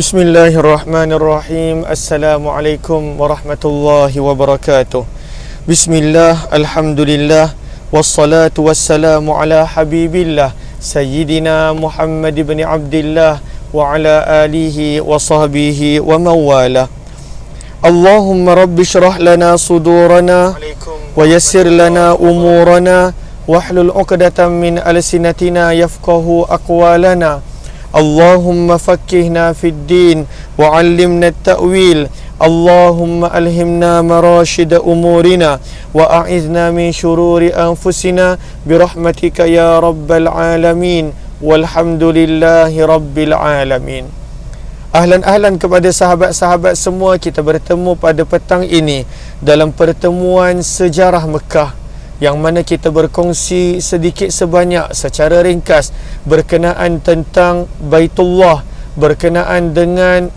Bismillahirrahmanirrahim. Assalamualaikum warahmatullahi wabarakatuh. Bismillah, alhamdulillah, wassalatu wassalamu ala habibillah Sayyidina Muhammad ibn Abdillah wa ala alihi wa sahbihi wa mawala. Allahumma rabbi syrah lana sudurana wa yassir lana umurana wahlul uqdatan min alsinatina yafqahu aqwalana. Allahumma fakkihna fid din wa 'allimna at-ta'wil. Allahumma alhimna marashid umurina wa a'idhna min shururi anfusina birahmatika ya rabbal alamin. Walhamdulillahi rabbil alamin. Ahlan kepada sahabat-sahabat semua, kita bertemu pada petang ini dalam pertemuan sejarah Mekah, yang mana kita berkongsi sedikit sebanyak secara ringkas berkenaan tentang Baitullah, berkenaan dengan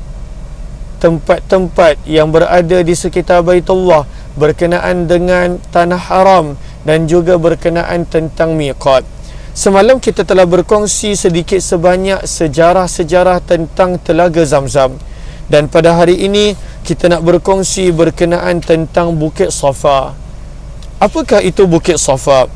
tempat-tempat yang berada di sekitar Baitullah, berkenaan dengan tanah haram, dan juga berkenaan tentang miqat. Semalam kita telah berkongsi sedikit sebanyak sejarah-sejarah tentang Telaga Zamzam, dan pada hari ini kita nak berkongsi berkenaan tentang Bukit Safa. Apakah itu Bukit Safa?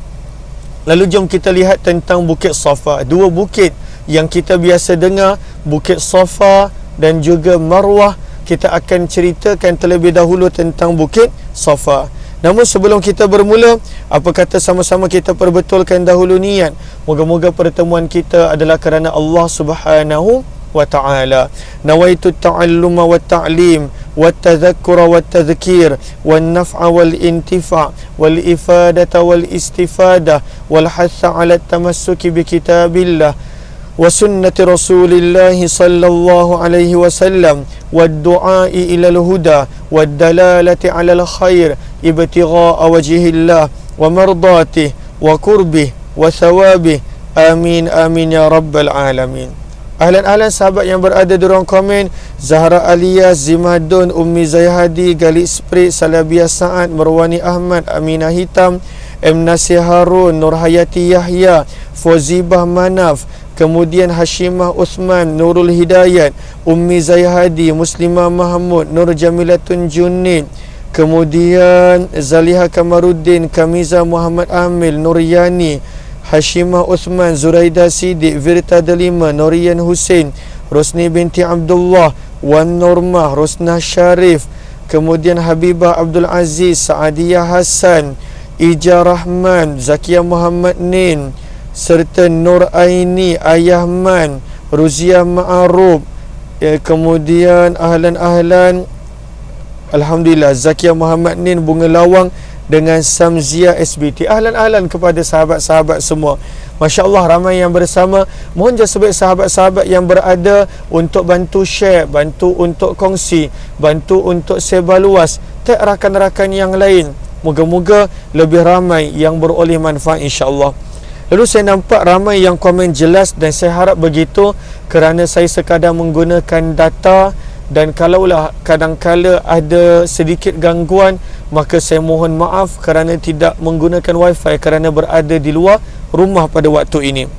Lalu jom kita lihat tentang Bukit Safa. Dua bukit yang kita biasa dengar, Bukit Safa dan juga Marwah. Kita akan ceritakan terlebih dahulu tentang Bukit Safa. Namun sebelum kita bermula, apa kata sama-sama kita perbetulkan dahulu niat. Moga-moga pertemuan kita adalah kerana Allah Subhanahu wa ta'ala. Nawaitu ta'alluma wa ta'lim wa tadhakkura wa tadhkir wa naf'a wal intifa' wal ifadata wal istifada wal hatha ala tamassuki bi kitabillah wa sunnati rasulillahi sallallahu alaihi wasallam wa du'ai ila al-huda wa dalalati ala al-khair ibtigha'a wajhillah wa mardatihi wa qurbih wa thawabih. Amin amin ya rabbal alamin. Ahlan sahabat yang berada di ruang komen, Zahra Aliyah, Zimadun, Ummi Zayhadi, Galik Sprit, Salabiyah Sa'ad, Marwani Ahmad, Aminah Hitam, M. Nasir Harun, Nur Hayati Yahya, Fozibah Manaf, kemudian Hashimah Uthman, Nurul Hidayat, Ummi Zayhadi, Muslimah Mahmud, Nur Jamilatun Junid, kemudian Zaliha Kamaruddin, Kamiza Muhammad Amil, Nur Yani, Hashimah Uthman, Zuraida Siddiq, Virta Delima, Norian Hussein, Rosni binti Abdullah, Wan Normah, Rosnah Sharif, kemudian Habibah Abdul Aziz, Saadiyah Hassan, Ija Rahman, Zakia Muhammad Nin, serta Nur Aini, Ayahman, Ruziah Ma'arub, kemudian ahlan alhamdulillah, Zakia Muhammad Nin, Bunga Lawang, dengan Samzia SBT. Ahlan kepada sahabat-sahabat semua. Masya Allah, ramai yang bersama. Mohon sebaik sahabat-sahabat yang berada untuk bantu share, bantu untuk kongsi, bantu untuk sebar luas, tag rakan-rakan yang lain. Moga-moga lebih ramai yang beroleh manfaat, insya-Allah. Lalu saya nampak ramai yang komen jelas, dan saya harap begitu kerana saya sekadar menggunakan data, dan kalaulah kadang-kala ada sedikit gangguan, maka saya mohon maaf kerana tidak menggunakan wifi kerana berada di luar rumah pada waktu ini.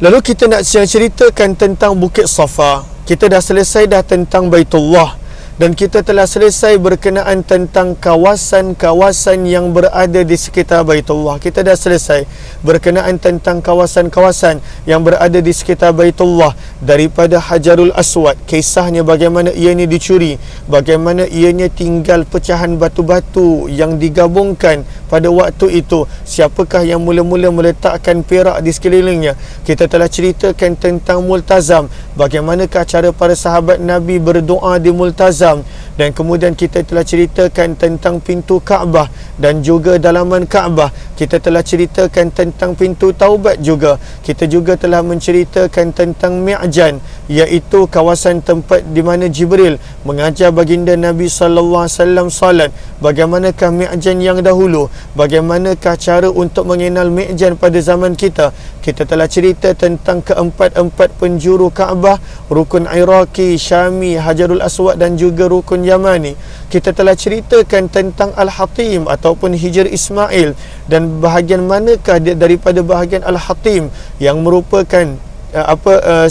Lalu kita nak ceritakan tentang Bukit Safa. Kita dah selesai tentang Baitullah, dan kita telah selesai berkenaan tentang kawasan-kawasan yang berada di sekitar Baitullah. Kita dah selesai berkenaan tentang kawasan-kawasan yang berada di sekitar Baitullah, daripada Hajarul Aswad, kisahnya bagaimana ianya dicuri, bagaimana ianya tinggal pecahan batu-batu yang digabungkan pada waktu itu, siapakah yang mula-mula meletakkan perak di sekelilingnya. Kita telah ceritakan tentang Multazam, bagaimanakah cara para sahabat Nabi berdoa di Multazam, dan kemudian kita telah ceritakan tentang pintu Kaabah dan juga dalaman Kaabah. Kita telah ceritakan tentang pintu Taubat juga. Kita juga telah menceritakan tentang Mi'jan, iaitu kawasan tempat di mana Jibril mengajar baginda Nabi sallallahu alaihi wasallam salat. Bagaimanakah Mi'jan yang dahulu, bagaimanakah cara untuk mengenal Mi'jan pada zaman kita. Kita telah cerita tentang keempat-empat penjuru Kaabah, rukun Iraqi, Syami, Hajarul Aswad dan juga rukun Yamani. Kita telah ceritakan tentang Al-Hatim ataupun Hijr Ismail, dan bahagian manakah dia daripada bahagian Al-Hatim yang merupakan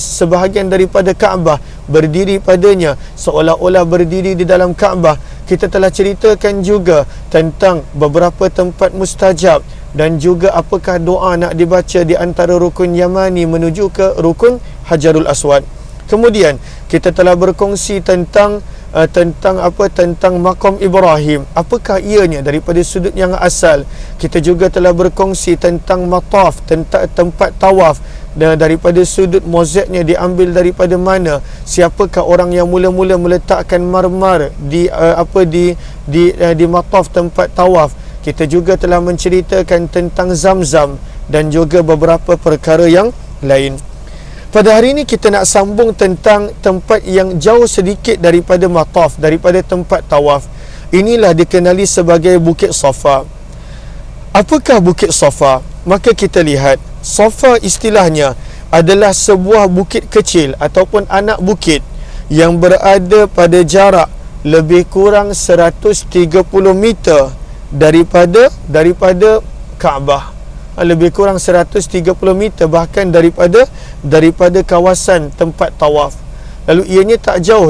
sebahagian daripada Kaabah, berdiri padanya seolah-olah berdiri di dalam Kaabah. Kita telah ceritakan juga tentang beberapa tempat mustajab dan juga apakah doa nak dibaca di antara rukun Yamani menuju ke rukun Hajarul Aswad. Kemudian kita telah berkongsi tentang makam Ibrahim, apakah ianya daripada sudut yang asal. Kita juga telah berkongsi tentang mataf, tentang tempat tawaf, dan daripada sudut mozaiknya diambil daripada mana, siapakah orang yang mula-mula meletakkan marmar di mataf tempat tawaf. Kita juga telah menceritakan tentang Zamzam dan juga beberapa perkara yang lain. Pada hari ini kita nak sambung tentang tempat yang jauh sedikit daripada mataf, daripada tempat tawaf. Inilah dikenali sebagai Bukit Safa. Apakah Bukit Safa? Maka kita lihat, Safa istilahnya adalah sebuah bukit kecil ataupun anak bukit yang berada pada jarak lebih kurang 130 meter daripada Kaabah. Lebih kurang 130 meter bahkan daripada kawasan tempat tawaf. Lalu ianya tak jauh,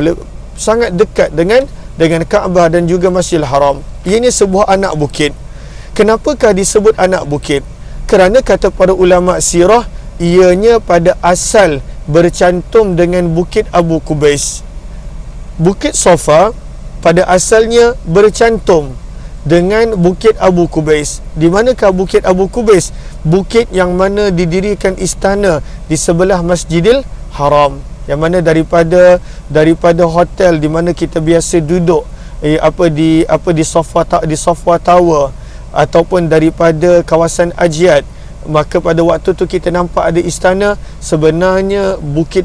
sangat dekat dengan Kaabah dan juga Masjidil Haram. Ianya sebuah anak bukit. Kenapakah disebut anak bukit? Kerana kata para ulama sirah, ianya pada asal bercantum dengan Bukit Abu Qubais. Bukit Safa pada asalnya bercantum dengan Bukit Abu Qubais. Di manakah Bukit Abu Qubais? Bukit yang mana didirikan istana di sebelah Masjidil Haram, yang mana daripada hotel di mana kita biasa duduk di Safa Tower ataupun daripada kawasan Ajiat, maka pada waktu tu kita nampak ada istana. Sebenarnya Bukit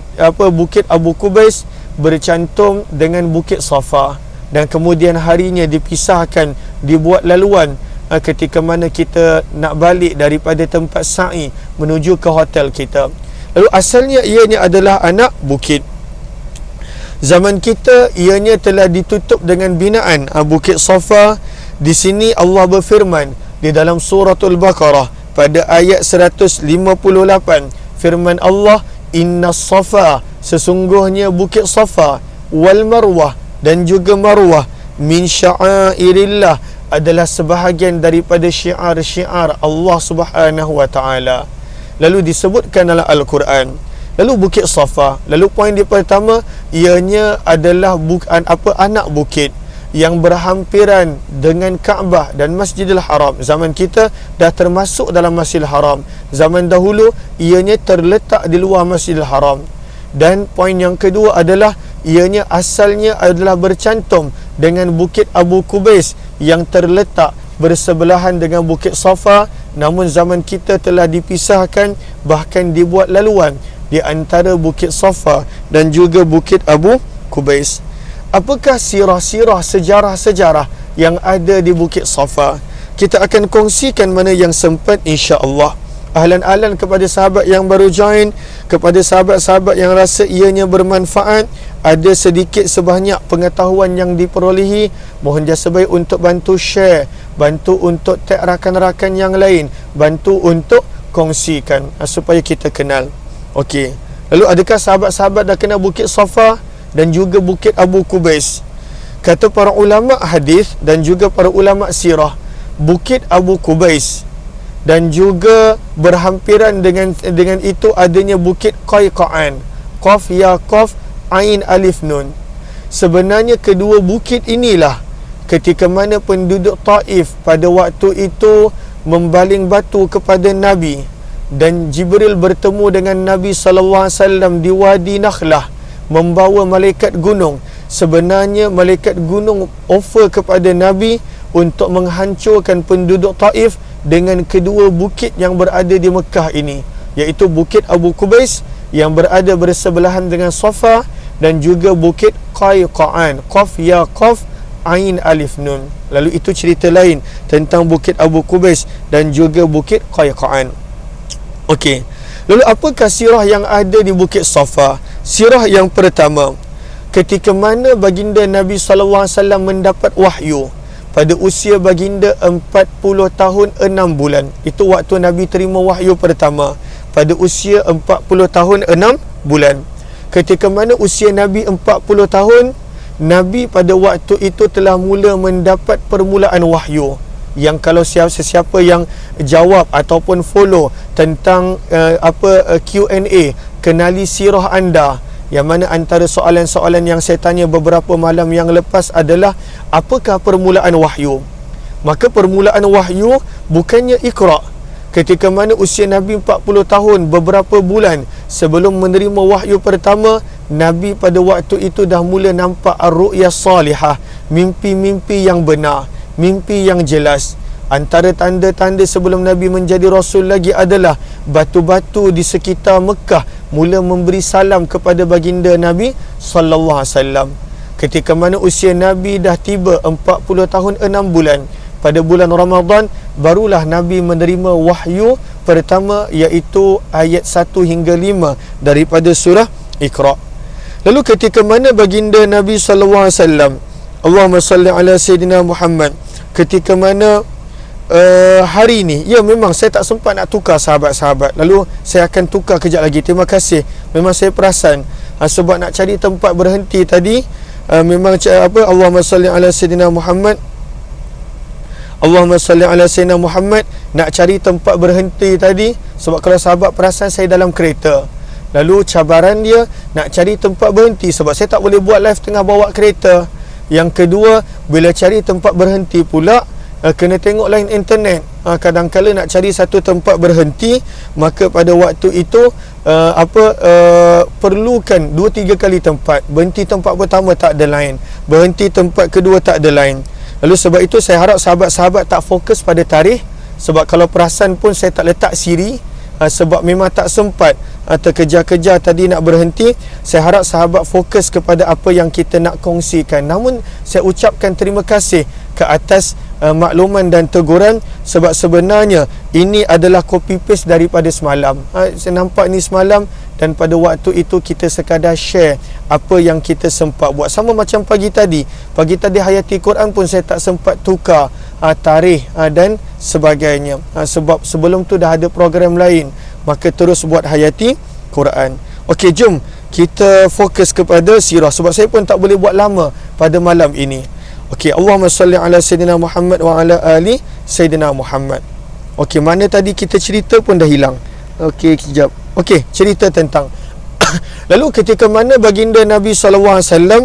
Abu Qubais bercantum dengan Bukit Safa, dan kemudian harinya dipisahkan, dibuat laluan ketika mana kita nak balik daripada tempat sa'i menuju ke hotel kita. Lalu asalnya ianya adalah anak bukit. Zaman kita ianya telah ditutup dengan binaan Bukit Safa. Di sini Allah berfirman di dalam suratul Baqarah pada ayat 158, firman Allah, Innas Safa, sesungguhnya Bukit Safa, wal Marwah, dan juga Marwah, min sya'airillah, adalah sebahagian daripada syiar-syiar Allah Subhanahu wa taala. Lalu disebutkan dalam Al-Quran. Lalu Bukit Safa, lalu poin dia pertama, ianya adalah anak bukit yang berhampiran dengan Kaabah dan Masjidil Haram. Zaman kita dah termasuk dalam Masjidil Haram. Zaman dahulu ianya terletak di luar Masjidil Haram. Dan poin yang kedua adalah ianya asalnya adalah bercantum dengan Bukit Abu Qubais yang terletak bersebelahan dengan Bukit Safa. Namun zaman kita telah dipisahkan, bahkan dibuat laluan di antara Bukit Safa dan juga Bukit Abu Qubais. Apakah sirah-sirah, sejarah-sejarah yang ada di Bukit Safa? Kita akan kongsikan mana yang sempat, insya-Allah. Ahlan-ahlan kepada sahabat yang baru join, kepada sahabat-sahabat yang rasa ianya bermanfaat, ada sedikit sebanyak pengetahuan yang diperolehi, mohon jasa baik untuk bantu share, bantu untuk tag rakan-rakan yang lain, bantu untuk kongsikan supaya kita kenal. Okey. Lalu adakah sahabat-sahabat dah kenal Bukit Safa dan juga Bukit Abu Qubais? Kata para ulama hadis dan juga para ulama sirah, Bukit Abu Qubais dan juga berhampiran dengan itu adanya Bukit Qayqa'an, Qaf ya Qaf Ain Alif Nun. Sebenarnya kedua bukit inilah ketika mana penduduk Taif pada waktu itu membaling batu kepada Nabi, dan Jibril bertemu dengan Nabi SAW di Wadi Nakhlah membawa malaikat gunung. Sebenarnya malaikat gunung offer kepada Nabi untuk menghancurkan penduduk Taif dengan kedua bukit yang berada di Mekah ini, iaitu Bukit Abu Qubais yang berada bersebelahan dengan Safa dan juga Bukit Qayqa'an, Qaf ya Qaf Ain Alif Nun. Lalu itu cerita lain tentang Bukit Abu Qubais dan juga Bukit Qayqa'an. Okey. Lalu apakah sirah yang ada di Bukit Safa? Sirah yang pertama, ketika mana baginda Nabi SAW mendapat wahyu pada usia baginda 40 tahun 6 bulan. Itu waktu Nabi terima wahyu pertama. pada usia 40 tahun 6 bulan. Ketika mana usia Nabi 40 tahun, Nabi pada waktu itu telah mula mendapat permulaan wahyu. Yang kalau sesiapa yang jawab ataupun follow tentang Q&A, kenali sirah anda, yang mana antara soalan-soalan yang saya tanya beberapa malam yang lepas adalah apakah permulaan wahyu? Maka permulaan wahyu bukannya Iqra. Ketika mana usia Nabi 40 tahun, beberapa bulan sebelum menerima wahyu pertama, Nabi pada waktu itu dah mula nampak ar-ru'ya salihah, mimpi-mimpi yang benar, mimpi yang jelas. Antara tanda-tanda sebelum Nabi menjadi Rasul lagi adalah batu-batu di sekitar Mekah mula memberi salam kepada baginda Nabi sallallahu alaihi wasallam. Ketika mana usia Nabi dah tiba 40 tahun 6 bulan, pada bulan Ramadan barulah Nabi menerima wahyu pertama, iaitu ayat 1 hingga 5 daripada surah Iqra. Lalu ketika mana baginda Nabi sallallahu alaihi wasallam, Allahumma salli ala Sayyidina Muhammad, ketika mana hari ini, ya memang saya tak sempat nak tukar sahabat-sahabat, lalu saya akan tukar kejap lagi. Terima kasih. Memang saya perasan sebab nak cari tempat berhenti tadi, memang Allahumma salli ala Sayyidina Muhammad, Allahumma salli ala Sayyidina Muhammad, nak cari tempat berhenti tadi, sebab kalau sahabat perasan saya dalam kereta, lalu cabaran dia nak cari tempat berhenti sebab saya tak boleh buat live tengah bawa kereta. Yang kedua, bila cari tempat berhenti pula, kena tengok line internet. Kadang-kala nak cari satu tempat berhenti, maka pada waktu itu perlukan 2-3 kali tempat. Berhenti tempat pertama tak ada line, berhenti tempat kedua tak ada line. Lalu sebab itu saya harap sahabat-sahabat tak fokus pada tarikh, sebab kalau perasan pun saya tak letak siri, sebab memang tak sempat, terkejar-kejar tadi nak berhenti. Saya harap sahabat fokus kepada apa yang kita nak kongsikan. Namun saya ucapkan terima kasih ke atas makluman dan teguran, sebab sebenarnya ini adalah copy paste daripada semalam. Saya nampak ni semalam, dan pada waktu itu kita sekadar share apa yang kita sempat buat. Sama macam pagi tadi Hayati Quran pun saya tak sempat tukar tarikh dan sebagainya, sebab sebelum tu dah ada program lain, maka terus buat Hayati Quran. Okey, jom kita fokus kepada sirah, sebab saya pun tak boleh buat lama pada malam ini. Okey, Allahumma salli ala Sayyidina Muhammad wa ala ali Sayyidina Muhammad. Okey, mana tadi kita cerita pun dah hilang. Okey, kejap. Okey, cerita tentang lalu ketika mana baginda Nabi sallallahu alaihi wasallam.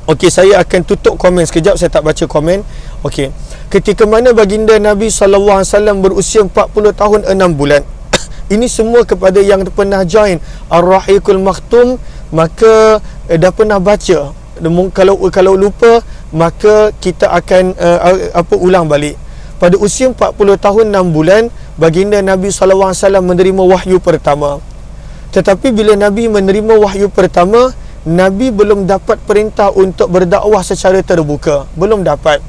Okey, saya akan tutup komen sekejap, saya tak baca komen. Okey, ketika mana baginda Nabi sallallahu alaihi wasallam berusia 40 tahun 6 bulan. Ini semua kepada yang pernah join Ar-Rahiqul Maktum, maka dah pernah baca. Kalau lupa, maka kita akan ulang balik. Pada usia 40 tahun 6 bulan, baginda Nabi sallallahu alaihi wasallam menerima wahyu pertama. Tetapi bila Nabi menerima wahyu pertama, Nabi belum dapat perintah untuk berdakwah secara terbuka, belum dapat.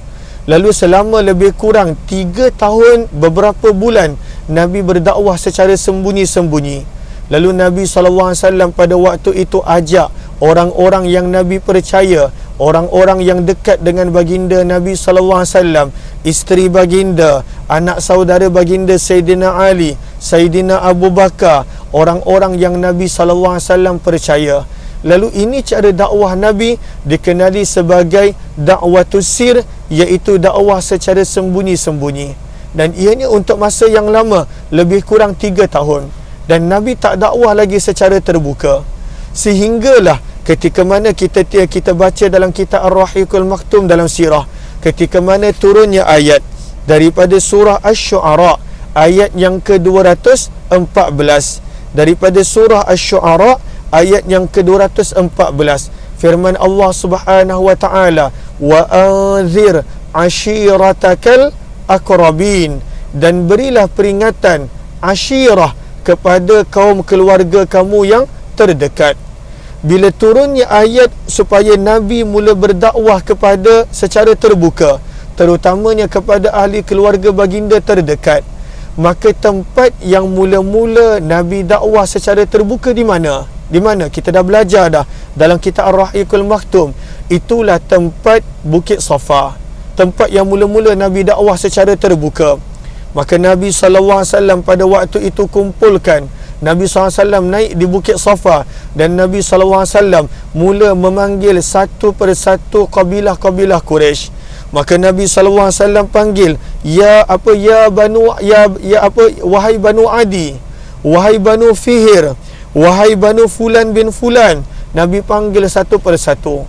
Lalu selama lebih kurang 3 tahun beberapa bulan, Nabi berdakwah secara sembunyi-sembunyi. Lalu Nabi SAW pada waktu itu ajak orang-orang yang Nabi percaya, orang-orang yang dekat dengan baginda Nabi SAW, isteri baginda, anak saudara baginda Sayyidina Ali, Sayyidina Abu Bakar, orang-orang yang Nabi SAW percaya. Lalu ini cara dakwah Nabi, dikenali sebagai dakwatus sir, iaitu dakwah secara sembunyi-sembunyi. Dan ianya untuk masa yang lama, lebih kurang 3 tahun. Dan Nabi tak dakwah lagi secara terbuka. Sehinggalah ketika mana kita baca dalam kitab Ar-Rahiqul Maktum dalam sirah, ketika mana turunnya ayat daripada surah Asy-Syu'ara, ayat yang ke-214. Daripada surah Asy-Syu'ara, ayat yang ke-214, firman Allah Subhanahu wa taala, wa anzir ashiratakal aqrabin, dan berilah peringatan ashirah kepada kaum keluarga kamu yang terdekat. Bila turunnya ayat supaya Nabi mula berdakwah kepada secara terbuka, terutamanya kepada ahli keluarga baginda terdekat, maka tempat yang mula-mula Nabi dakwah secara terbuka di mana? Di mana? Kita dah belajar dah dalam kitab Ar-Rahiqul Maktum. Itulah tempat Bukit Safa, tempat yang mula-mula Nabi dakwah secara terbuka. Maka Nabi SAW pada waktu itu kumpulkan, Nabi SAW naik di Bukit Safa, dan Nabi SAW mula memanggil satu persatu kabilah-kabilah Quraisy. Maka Nabi SAW panggil, wahai Banu Adi, wahai Banu Fihir, wahai Banu Fulan bin Fulan. Nabi panggil satu persatu.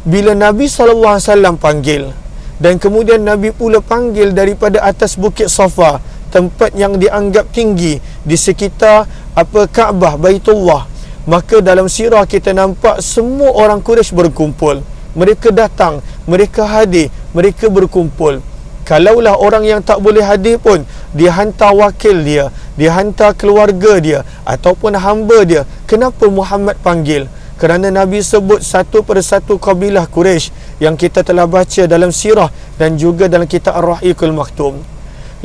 Bila Nabi SAW panggil, dan kemudian Nabi pula panggil daripada atas Bukit Safa, tempat yang dianggap tinggi di sekitar Kaabah, Baitullah, maka dalam sirah kita nampak semua orang Quraisy berkumpul. Mereka datang, mereka hadir, mereka berkumpul. Kalaulah orang yang tak boleh hadir pun, dia hantar wakil dia, dia hantar keluarga dia ataupun hamba dia. Kenapa Muhammad panggil? Kerana Nabi sebut satu persatu kabilah Quraisy yang kita telah baca dalam sirah dan juga dalam kitab Ar-Rahiqul Maktum.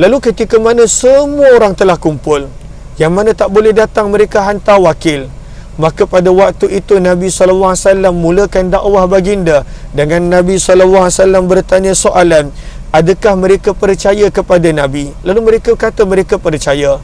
Lalu ketika mana semua orang telah kumpul, yang mana tak boleh datang, mereka hantar wakil. Maka pada waktu itu Nabi SAW mulakan dakwah baginda dengan Nabi SAW bertanya soalan, adakah mereka percaya kepada Nabi? Lalu mereka kata mereka percaya.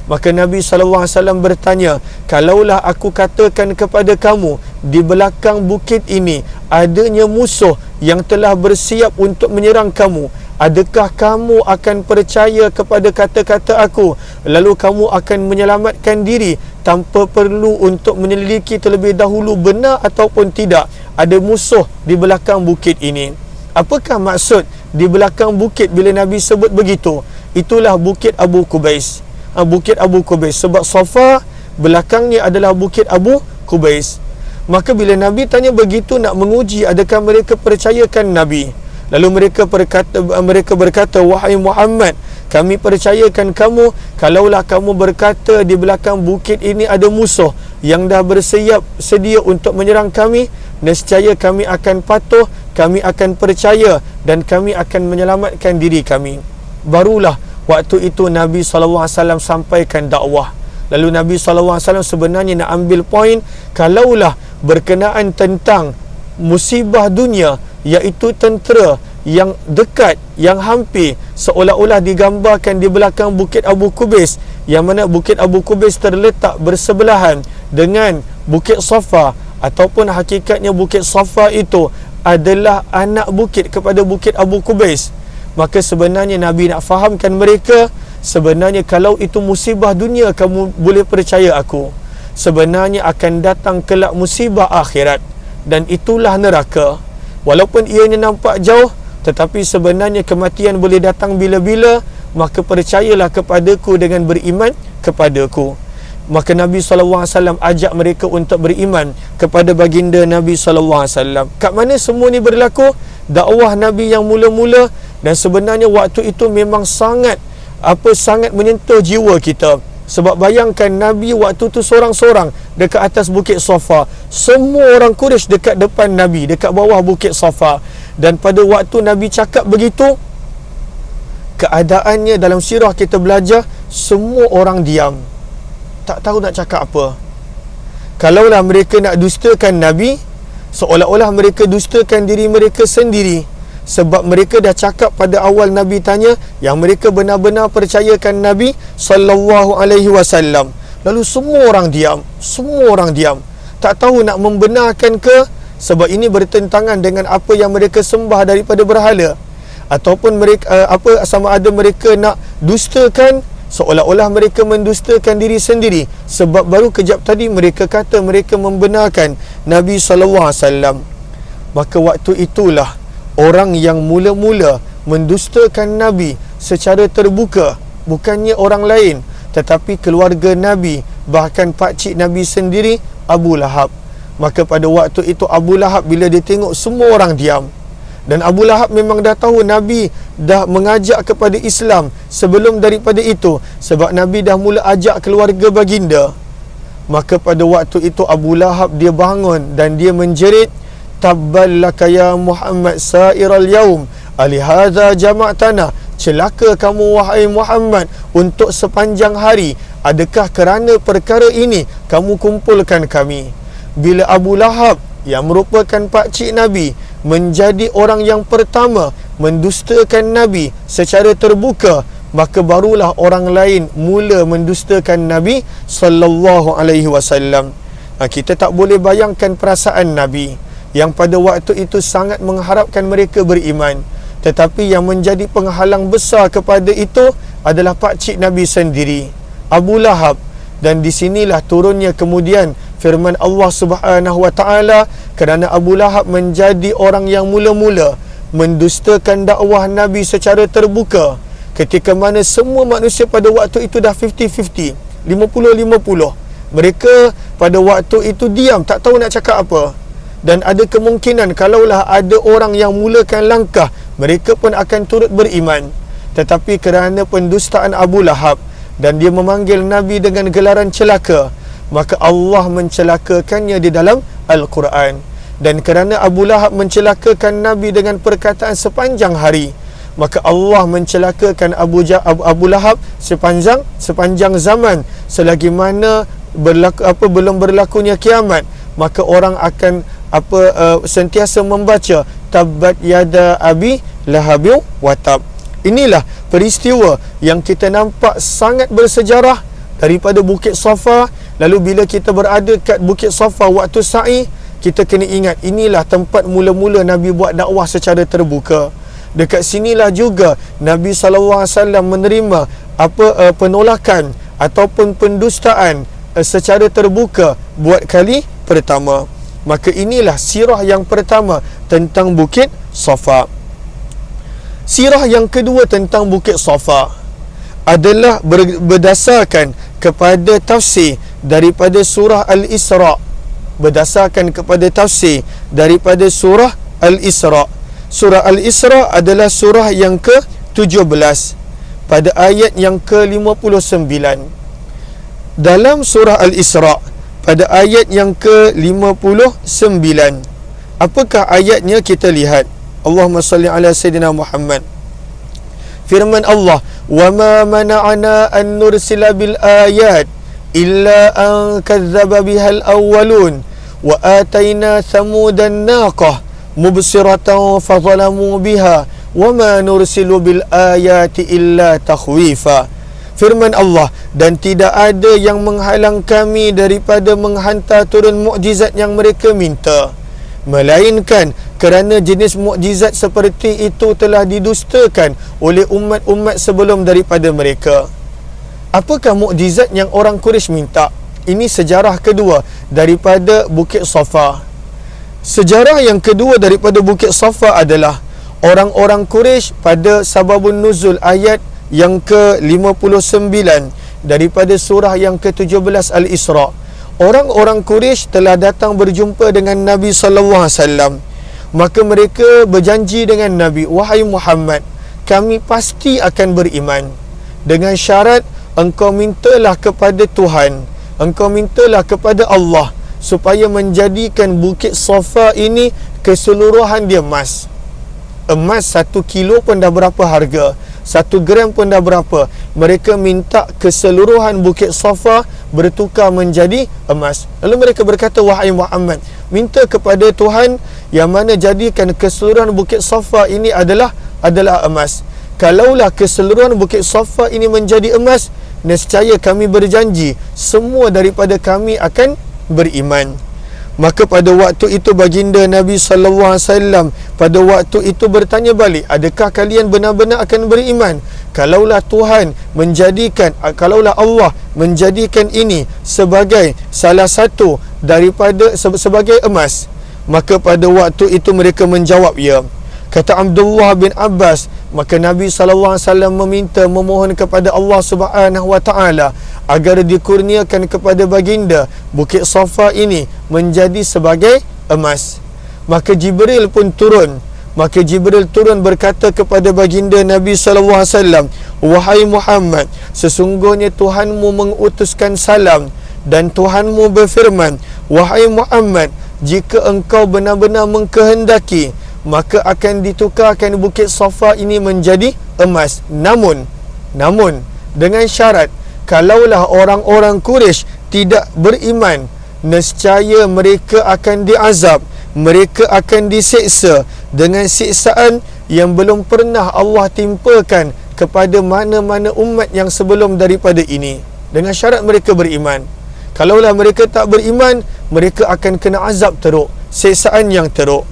Maka Nabi SAW bertanya, kalaulah aku katakan kepada kamu, di belakang bukit ini adanya musuh yang telah bersiap untuk menyerang kamu, adakah kamu akan percaya kepada kata-kata aku, lalu kamu akan menyelamatkan diri tanpa perlu untuk menyelidiki terlebih dahulu benar ataupun tidak ada musuh di belakang bukit ini? Apakah maksud di belakang bukit bila Nabi sebut begitu? Itulah Bukit Abu Qubais. Bukit Abu Qubais, sebab Safa belakangnya adalah Bukit Abu Qubais. Maka bila Nabi tanya begitu, nak menguji adakah mereka percayakan Nabi, lalu mereka berkata, wahai Muhammad, kami percayakan kamu kalaulah kamu berkata di belakang bukit ini ada musuh yang dah bersiap sedia untuk menyerang kami, nescaya kami akan patuh, kami akan percaya, dan kami akan menyelamatkan diri kami. Barulah waktu itu Nabi SAW sampaikan dakwah. Lalu Nabi SAW sebenarnya nak ambil poin, kalaulah berkenaan tentang musibah dunia, iaitu tentera yang dekat, yang hampir, seolah-olah digambarkan di belakang Bukit Abu Qubais, yang mana Bukit Abu Qubais terletak bersebelahan dengan Bukit Safa, ataupun hakikatnya Bukit Safa itu adalah anak bukit kepada Bukit Abu Qubais. Maka sebenarnya Nabi nak fahamkan mereka, sebenarnya kalau itu musibah dunia, kamu boleh percaya aku, sebenarnya akan datang kelak musibah akhirat, dan itulah neraka. Walaupun ianya nampak jauh, tetapi sebenarnya kematian boleh datang bila-bila. Maka percayalah kepadaku dengan beriman kepadaku. Maka Nabi SAW ajak mereka untuk beriman kepada baginda Nabi SAW. Kat mana semua ni berlaku? Dakwah Nabi yang mula-mula, dan sebenarnya waktu itu memang sangat menyentuh jiwa kita. Sebab bayangkan Nabi waktu tu seorang-seorang dekat atas Bukit Safa. Semua orang Quraisy dekat depan Nabi, dekat bawah Bukit Safa. Dan pada waktu Nabi cakap begitu, keadaannya dalam sirah kita belajar, semua orang diam, tak tahu nak cakap apa. Kalaulah mereka nak dustakan Nabi, seolah-olah mereka dustakan diri mereka sendiri. Sebab mereka dah cakap pada awal Nabi tanya, yang mereka benar-benar percayakan Nabi sallallahu alaihi wasallam. Lalu semua orang diam, tak tahu nak membenarkan ke, sebab ini bertentangan dengan apa yang mereka sembah daripada berhala, ataupun mereka sama ada mereka nak dustakan, seolah-olah mereka mendustakan diri sendiri. Sebab baru kejap tadi mereka kata mereka membenarkan Nabi sallallahu alaihi wasallam. Maka waktu itulah orang yang mula-mula mendustakan Nabi secara terbuka, bukannya orang lain, tetapi keluarga Nabi, bahkan pakcik Nabi sendiri, Abu Lahab. Maka pada waktu itu Abu Lahab bila dia tengok semua orang diam, dan Abu Lahab memang dah tahu Nabi dah mengajak kepada Islam sebelum daripada itu, sebab Nabi dah mula ajak keluarga baginda. Maka pada waktu itu Abu Lahab dia bangun dan dia menjerit, tabballaka ya Muhammad sa'iral yaum alihadza jama'tana, celaka kamu wahai Muhammad untuk sepanjang hari, adakah kerana perkara ini kamu kumpulkan kami? Bila Abu Lahab yang merupakan pakcik Nabi menjadi orang yang pertama mendustakan Nabi secara terbuka, maka barulah orang lain mula mendustakan Nabi sallallahu alaihi wasallam. Kita tak boleh bayangkan perasaan Nabi yang pada waktu itu sangat mengharapkan mereka beriman, tetapi yang menjadi penghalang besar kepada itu adalah pakcik Nabi sendiri, Abu Lahab. Dan di sinilah turunnya kemudian firman Allah Subhanahu wa taala, kerana Abu Lahab menjadi orang yang mula-mula mendustakan dakwah Nabi secara terbuka, ketika mana semua manusia pada waktu itu dah 50-50, 50-50. Mereka pada waktu itu diam, tak tahu nak cakap apa. Dan ada kemungkinan kalaulah ada orang yang mulakan langkah, mereka pun akan turut beriman. Tetapi kerana pendustaan Abu Lahab dan dia memanggil Nabi dengan gelaran celaka, maka Allah mencelakakannya di dalam Al-Quran. Dan kerana Abu Lahab mencelakakan Nabi dengan perkataan sepanjang hari, maka Allah mencelakakan Abu Lahab sepanjang zaman, selagi mana belum berlakunya kiamat. Maka orang akan sentiasa membaca tabbat yada abi lahabi wa tab. Inilah peristiwa yang kita nampak sangat bersejarah daripada Bukit Safa. Lalu bila kita berada kat Bukit Safa waktu sa'i, kita kena ingat inilah tempat mula-mula Nabi buat dakwah secara terbuka. Dekat sinilah juga Nabi SAW menerima penolakan ataupun pendustaan secara terbuka buat kali pertama. Maka inilah sirah yang pertama tentang Bukit Safa. Sirah yang kedua tentang Bukit Safa adalah berdasarkan kepada tafsir daripada surah Al-Isra. Berdasarkan kepada tafsir daripada surah Al-Isra. Surah Al-Isra adalah surah yang ke-17 pada ayat yang ke-59. Dalam surah Al-Isra pada ayat yang ke-59, apakah ayatnya? Kita lihat. Allahumma salli ala Sayyidina Muhammad. Firman Allah, wa ma mana'ana an nursila bil ayat illa an kadzdzaba bihal awwalun wa atayna thamudan naqah mubsiratan fadhalamu biha wa ma nursilu bil ayati illa takhwifa. Firman Allah, dan tidak ada yang menghalang kami daripada menghantar turun mukjizat yang mereka minta, melainkan kerana jenis mukjizat seperti itu telah didustakan oleh umat-umat sebelum daripada mereka. Apakah mukjizat yang orang Quraisy minta? Ini sejarah kedua daripada Bukit Safa. Sejarah yang kedua daripada Bukit Safa adalah orang-orang Quraisy pada sababun nuzul ayat yang ke-59 daripada surah yang ke-17 Al-Isra. Orang-orang Quraisy telah datang berjumpa dengan Nabi sallallahu alaihi wasallam. Maka mereka berjanji dengan Nabi, wahai Muhammad, kami pasti akan beriman dengan syarat engkau mintalah kepada Tuhan, engkau mintalah kepada Allah supaya menjadikan Bukit Safa ini keseluruhan dia emas. Emas 1 kilo pun dah berapa harga, 1 gram pun dah berapa. Mereka minta keseluruhan Bukit Safa bertukar menjadi emas. Lalu mereka berkata, wahai Muhammad, minta kepada Tuhan yang mana jadikan keseluruhan Bukit Safa ini adalah emas. Kalaulah keseluruhan Bukit Safa ini menjadi emas, nescaya kami berjanji semua daripada kami akan beriman. Maka pada waktu itu baginda Nabi sallallahu alaihi wasallam pada waktu itu bertanya balik, adakah kalian benar-benar akan beriman kalaulah Tuhan menjadikan, kalaulah Allah menjadikan ini sebagai salah satu daripada sebagai emas? Maka pada waktu itu mereka menjawab ya. Kata Abdullah bin Abbas, maka Nabi SAW memohon kepada Allah Subhanahu Wa Taala agar dikurniakan kepada baginda Bukit Safa ini menjadi sebagai emas. Maka Jibril pun turun. Maka Jibril turun berkata kepada baginda Nabi SAW, wahai Muhammad, sesungguhnya Tuhanmu mengutuskan salam dan Tuhanmu berfirman, wahai Muhammad, jika engkau benar-benar mengkehendaki, maka akan ditukarkan Bukit Safa ini menjadi emas. Namun dengan syarat, kalaulah orang-orang Quraisy tidak beriman, nescaya mereka akan diazab, mereka akan diseksa dengan siksaan yang belum pernah Allah timpakan kepada mana-mana umat yang sebelum daripada ini, dengan syarat mereka beriman. Kalaulah mereka tak beriman, mereka akan kena azab teruk, siksaan yang teruk.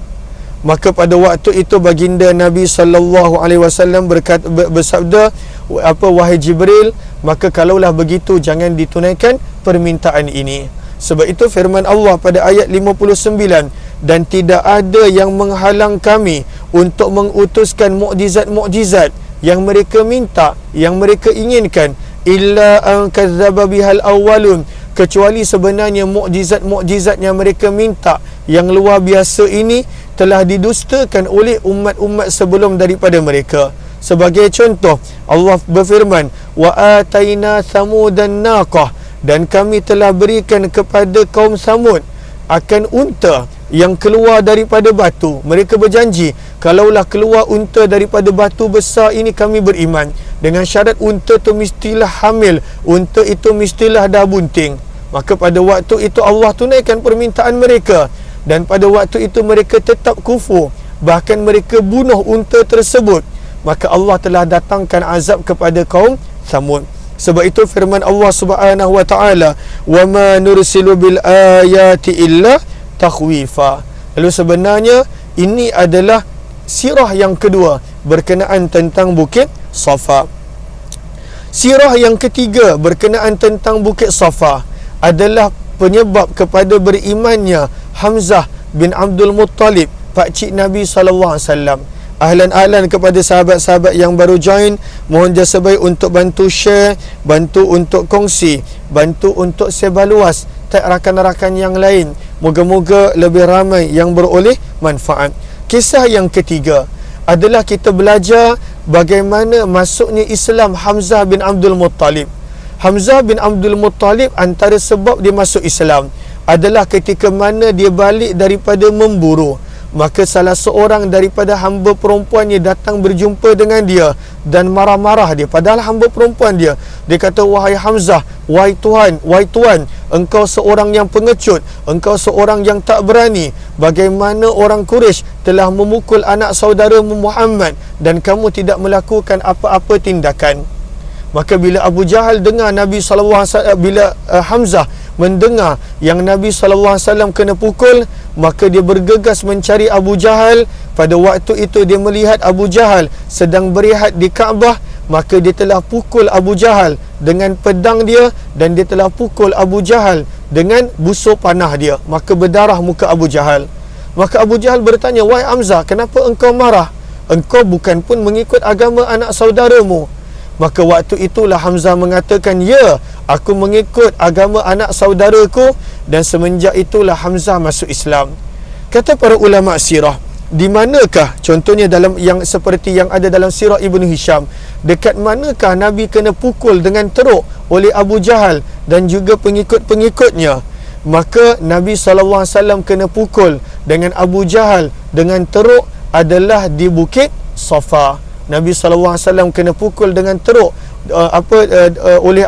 Maka pada waktu itu baginda Nabi SAW bersabda, wahai Jibril, maka kalaulah begitu jangan ditunaikan permintaan ini. Sebab itu firman Allah pada ayat 59, dan tidak ada yang menghalang kami untuk mengutuskan mukjizat-mukjizat yang mereka minta, yang mereka inginkan, illa an kadzdzaba bihal awwalun, kecuali sebenarnya mukjizat-mukjizat yang mereka minta yang luar biasa ini telah didustakan oleh umat-umat sebelum daripada mereka. Sebagai contoh, Allah berfirman, wa ataina samudan naqah, dan kami telah berikan kepada kaum Samud akan unta yang keluar daripada batu. Mereka berjanji, kalaulah keluar unta daripada batu besar ini kami beriman, dengan syarat unta itu mestilah hamil, unta itu mestilah dah bunting. Maka pada waktu itu Allah tunaikan permintaan mereka, dan pada waktu itu mereka tetap kufur, bahkan mereka bunuh unta tersebut. Maka Allah telah datangkan azab kepada kaum Samud. Sebab itu firman Allah Subhanahu wa taala, wa ma nursilu bil ayati illa takhwifa. Lalu sebenarnya ini adalah sirah yang kedua berkenaan tentang Bukit Safa. Sirah yang ketiga berkenaan tentang Bukit Safa adalah penyebab kepada berimannya Hamzah bin Abdul Muttalib, pakcik Nabi SAW. Ahlan-ahlan kepada sahabat-sahabat yang baru join, mohon jasa baik untuk bantu share, bantu untuk kongsi, bantu untuk sebar luas tag rakan-rakan yang lain. Moga-moga lebih ramai yang beroleh manfaat. Kisah yang ketiga adalah kita belajar bagaimana masuknya Islam Hamzah bin Abdul Muttalib. Hamzah bin Abdul Muttalib, antara sebab dia masuk Islam adalah ketika mana dia balik daripada memburu. Maka salah seorang daripada hamba perempuannya datang berjumpa dengan dia dan marah-marah dia, padahal hamba perempuan dia. Dia kata, wahai Hamzah, wahai tuan, engkau seorang yang pengecut, engkau seorang yang tak berani. Bagaimana orang Quraisy telah memukul anak saudaramu Muhammad dan kamu tidak melakukan apa-apa tindakan. Maka bila Abu Jahal dengar Nabi SAW, bila Hamzah mendengar yang Nabi SAW kena pukul, maka dia bergegas mencari Abu Jahal. Pada waktu itu dia melihat Abu Jahal sedang berehat di Kaabah, maka dia telah pukul Abu Jahal dengan pedang dia, dan dia telah pukul Abu Jahal dengan busur panah dia. Maka berdarah muka Abu Jahal. Maka Abu Jahal bertanya, wahai Hamzah, kenapa engkau marah? Engkau bukan pun mengikut agama anak saudaramu. Maka waktu itulah Hamzah mengatakan, ya, aku mengikut agama anak saudaraku. Dan semenjak itulah Hamzah masuk Islam. Kata para ulama sirah, di manakah contohnya dalam yang seperti yang ada dalam sirah Ibnu Hisham, dekat manakah Nabi kena pukul dengan teruk oleh Abu Jahal dan juga pengikut-pengikutnya? Maka Nabi SAW kena pukul dengan Abu Jahal dengan teruk adalah di Bukit Safa. Nabi SAW kena pukul dengan teruk oleh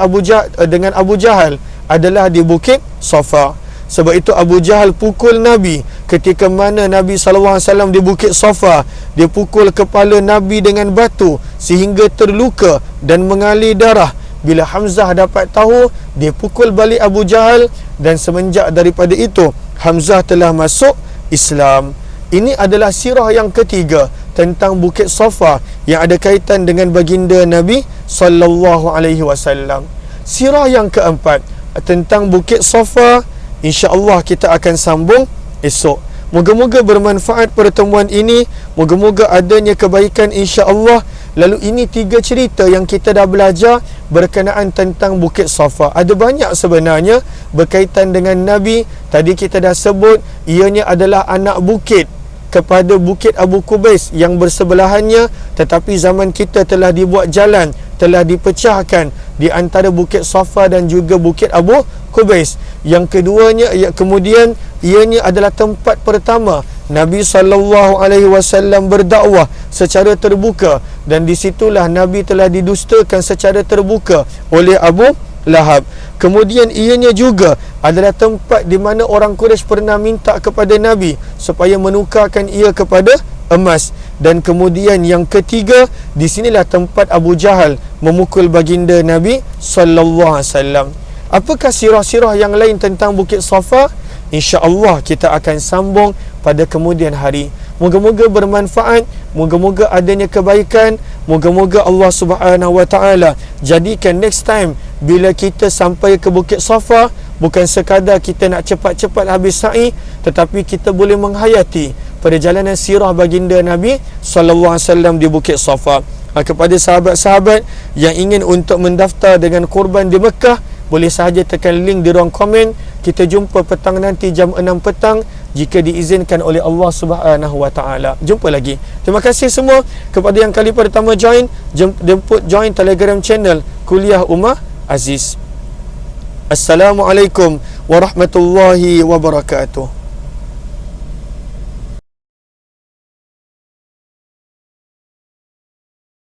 dengan Abu Jahal adalah di Bukit Safa. Sebab itu Abu Jahal pukul Nabi ketika mana Nabi SAW di Bukit Safa. Dia pukul kepala Nabi dengan batu sehingga terluka dan mengalir darah. Bila Hamzah dapat tahu, dia pukul balik Abu Jahal, dan semenjak daripada itu Hamzah telah masuk Islam. Ini adalah sirah yang ketiga tentang Bukit Safa yang ada kaitan dengan baginda Nabi SAW. Sirah yang keempat tentang Bukit Safa, insya-Allah kita akan sambung esok. Moga-moga bermanfaat pertemuan ini, moga-moga adanya kebaikan insya-Allah. Lalu ini 3 cerita yang kita dah belajar berkenaan tentang Bukit Safa. Ada banyak sebenarnya berkaitan dengan Nabi. Tadi kita dah sebut ianya adalah anak bukit kepada Bukit Abu Qubais yang bersebelahannya, tetapi zaman kita telah dibuat jalan, telah dipecahkan di antara Bukit Safa dan juga Bukit Abu Qubais. Yang keduanya, kemudian ianya adalah tempat pertama Nabi SAW berdakwah secara terbuka, dan disitulah Nabi telah didustakan secara terbuka oleh Abu Lahab. Kemudian ianya juga adalah tempat di mana orang Quraisy pernah minta kepada Nabi supaya menukarkan ia kepada emas. Dan kemudian yang ketiga, di sinilah tempat Abu Jahal memukul baginda Nabi sallallahu alaihi wasallam. Apakah sirah-sirah yang lain tentang Bukit Safa? InsyaAllah kita akan sambung pada kemudian hari. Moga-moga bermanfaat, moga-moga adanya kebaikan, moga-moga Allah Subhanahu wa taala jadikan next time bila kita sampai ke Bukit Safa, bukan sekadar kita nak cepat-cepat habis sa'i, tetapi kita boleh menghayati perjalanan sirah baginda Nabi sallallahu alaihi wasallam di Bukit Safa. Kepada sahabat-sahabat yang ingin untuk mendaftar dengan korban di Mekah, boleh sahaja tekan link di ruang komen. Kita jumpa petang nanti jam 6 petang jika diizinkan oleh Allah Subhanahu wa taala. Jumpa lagi. Terima kasih semua kepada yang kali pertama join, jemput join Telegram channel Kuliah Ummah Aziz. Assalamualaikum warahmatullahi wabarakatuh.